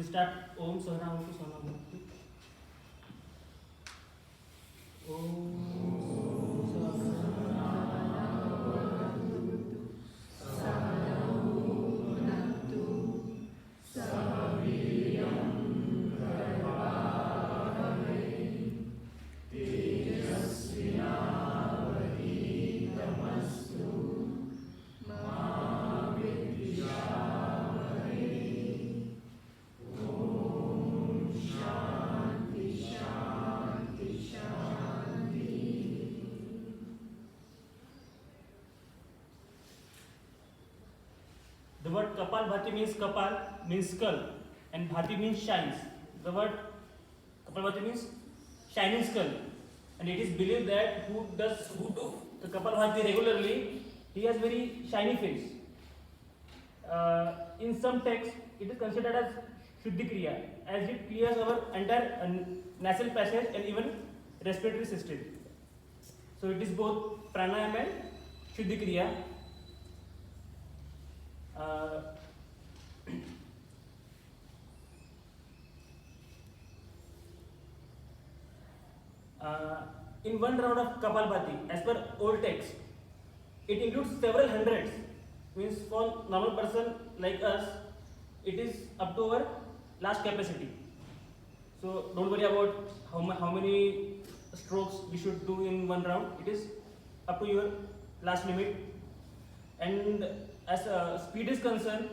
we start Om Sahana Bhavatu Sahana Bhavatu. The word Kapal Bhati means Kapal means skull and Bhati means shines. The word Kapal Bhati means shining skull, and it is believed that who do the Kapal Bhati regularly, he has very shiny face. In some texts, it is considered as Shuddhi Kriya, as it clears our entire nasal passage and even respiratory system. So it is both pranayama and Shuddhi Kriya. In one round of Kapalbhati, as per old text, it includes several hundreds. Means for normal person like us, it is up to our last capacity. So don't worry about how many strokes we should do in one round. It is up to your last limit. And as speed is concerned,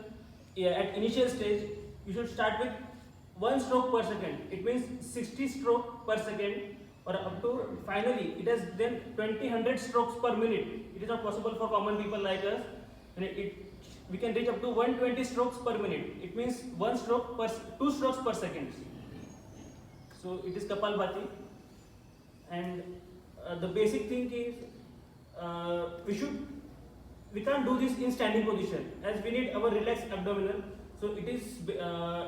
at initial stage, you should start with 1 stroke per second. It means 60 stroke per second, or up to finally it has then 20 strokes per minute. It is not possible for common people like us. And we can reach up to 120 strokes per minute. It means 2 strokes per second. So it is Kapalbhati, and the basic thing is we can't do this in standing position, as we need our relaxed abdominal. So it is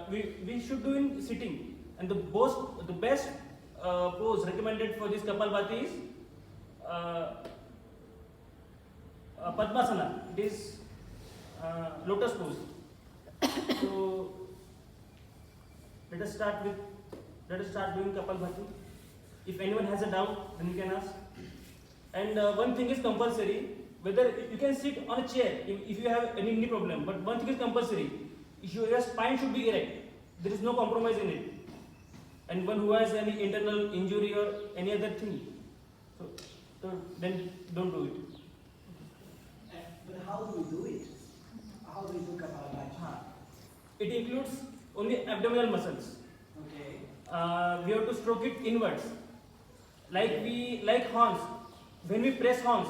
we should do in sitting, and the best pose recommended for this Kapalbhati is Padmasana. It is lotus pose. So let us start doing Kapalbhati. If anyone has a doubt, then you can ask. And one thing is compulsory. Whether you can sit on a chair if you have any knee problem, but one thing is compulsory: your spine should be erect. There is no compromise in it. And one who has any internal injury or any other thing, so then don't do it. But how do we do it? How do we do Kapalabhati? It includes only abdominal muscles. Okay. We have to stroke it inwards, like horns. When we press horns,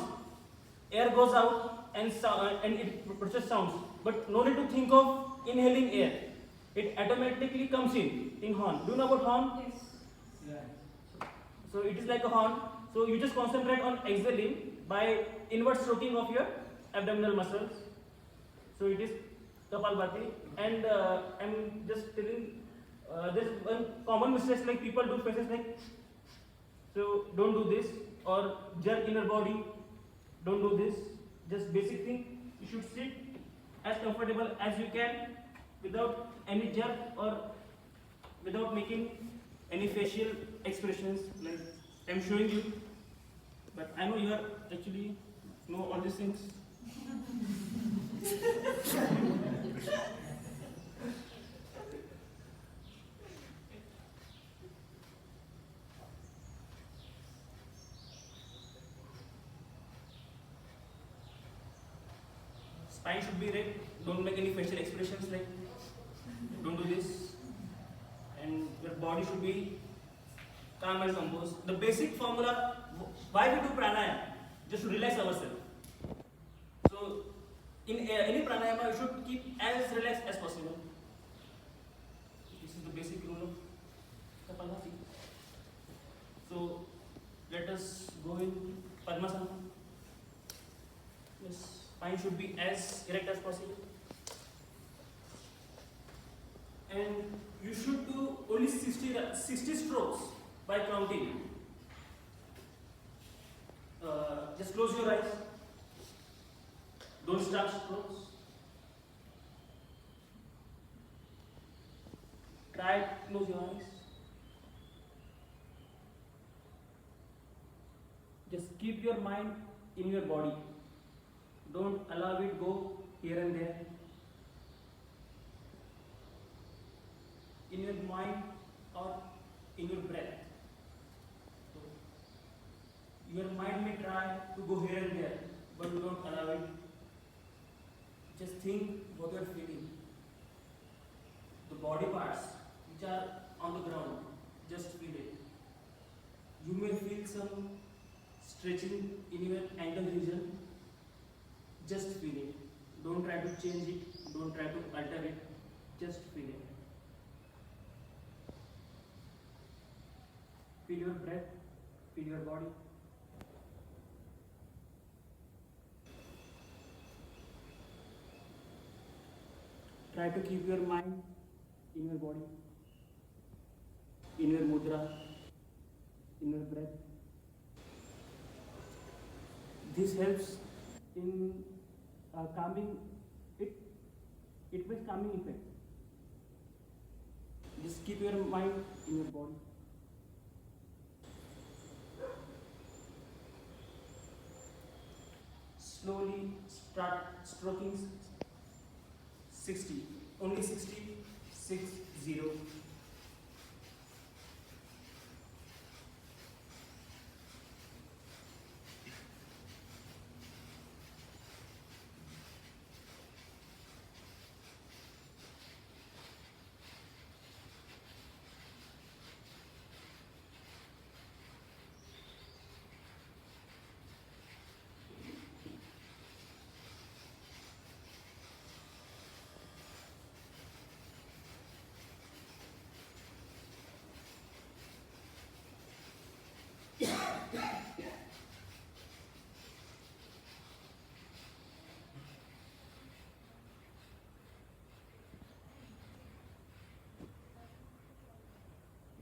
air goes out and it produces sounds. But no need to think of inhaling air. It automatically comes in horn. Do you know about horn? Yes. Yeah. So it is like a horn. So you just concentrate on exhaling by inward stroking of your abdominal muscles. So it is Kapalbhati. And I'm just telling, there's one common mistake, like people do faces like. So don't do this, or jerk inner body. Don't do this. Just basic thing. You should sit as comfortable as you can, without any jerk or without making any facial expressions like I'm showing you. But I know you are actually know all these things. Spine should be erect. Don't make any facial expressions like don't do this. And your body should be calm and composed. The basic formula, why we do pranayama? Just to relax ourselves. So in any pranayama, you should keep as relaxed as possible. This is the basic rule of Kapalbhati. So let us go in Padmasana. Yes, spine should be as erect as possible. And you should do only 60 strokes by counting. Just close your eyes. Don't start strokes. Try close your eyes. Just keep your mind in your body. Don't allow it go here and there. In your mind or in your breath. So, your mind may try to go here and there, but don't allow it. Just think what you are feeling. The body parts which are on the ground, just feel it. You may feel some stretching in your ankle region, just feel it. Don't try to change it, don't try to alter it, just feel it. Feel your breath, feel your body. Try to keep your mind in your body, in your mudra, in your breath. This helps in calming it. It makes calming effect. Just keep your mind in your body. Slowly start stroking 60, only 60, 60.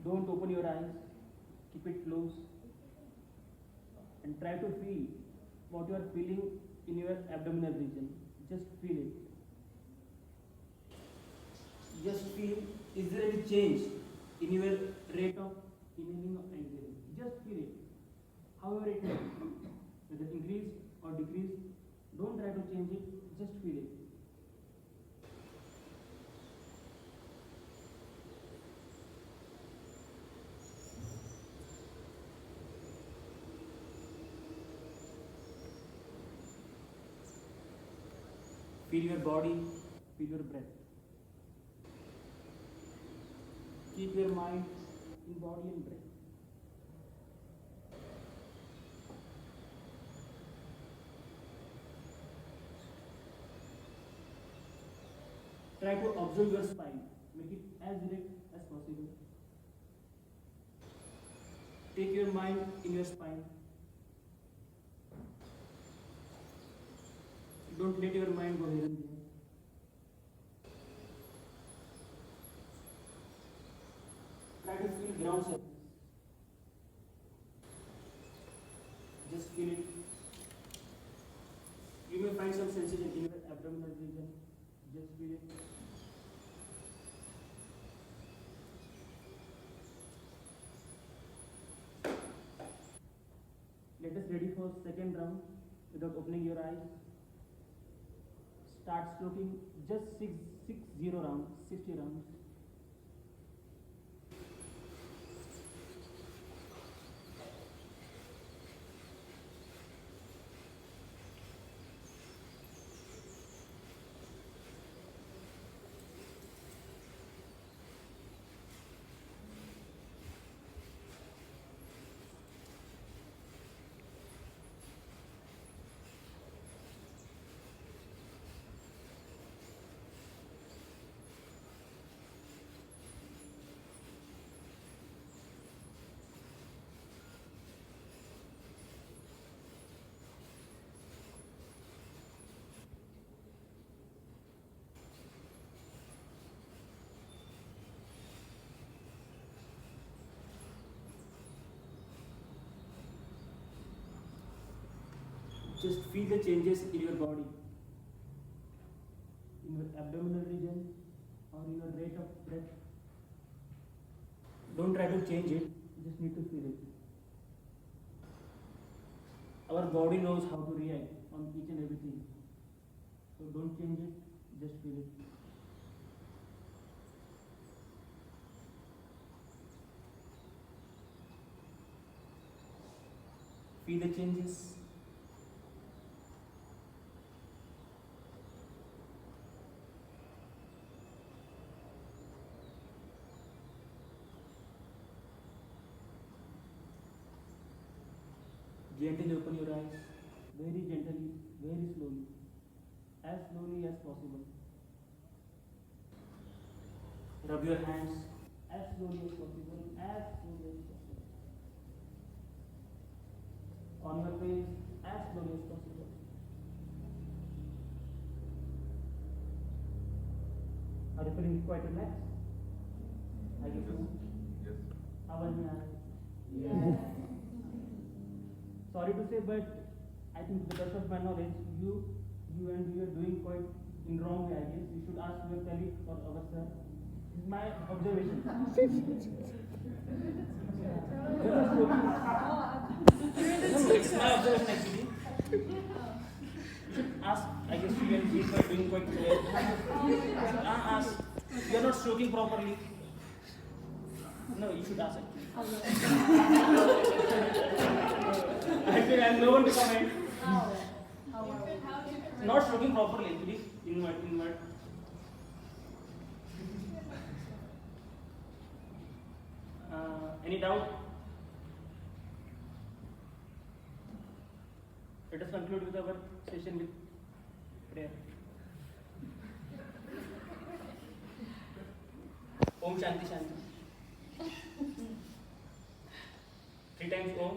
Don't open your eyes, keep it closed and try to feel what you are feeling in your abdominal region. Just feel it. Just feel, is there any change in your rate of inhaling or exhaling? Just feel it. However it may, whether increase or decrease, don't try to change it, just feel it. Feel your body, feel your breath. Keep your mind in body and breath. Try to observe your spine. Make it as direct as possible. Take your mind in your spine. Don't let your mind go here and there. Try to feel ground surface. Just feel it. You may find some sensation in your abdominal region. Just feel it. Let us ready for second round without opening your eyes. Start stroking just 60 rounds, 60 rounds. Just feel the changes in your body, in your abdominal region or in your rate of breath. Don't try to change it. You just need to feel it. Our body knows how to react on each and everything. So don't change it. Just feel it. Feel the changes. Gently open your eyes, very gently, very slowly as possible. Rub your hands as slowly as possible, as slowly as possible. On your face, as slowly as possible. Are you feeling quite relaxed? I guess so. Yes. How was my eyes? Yes. Sorry to say, but I think to the best of my knowledge, you are doing quite in wrong way, I guess. You should ask your colleague or our sir. This is my observation. It's my observation actually. You should ask, I guess you and he are doing quite well. You should ask. You are not stroking properly. No, you should ask actually. Actually, I have no one to comment. Not stroking properly, actually. Invert. Any doubt? Let us conclude with our session with prayer. Om Shanti Shanti. 3 times Om.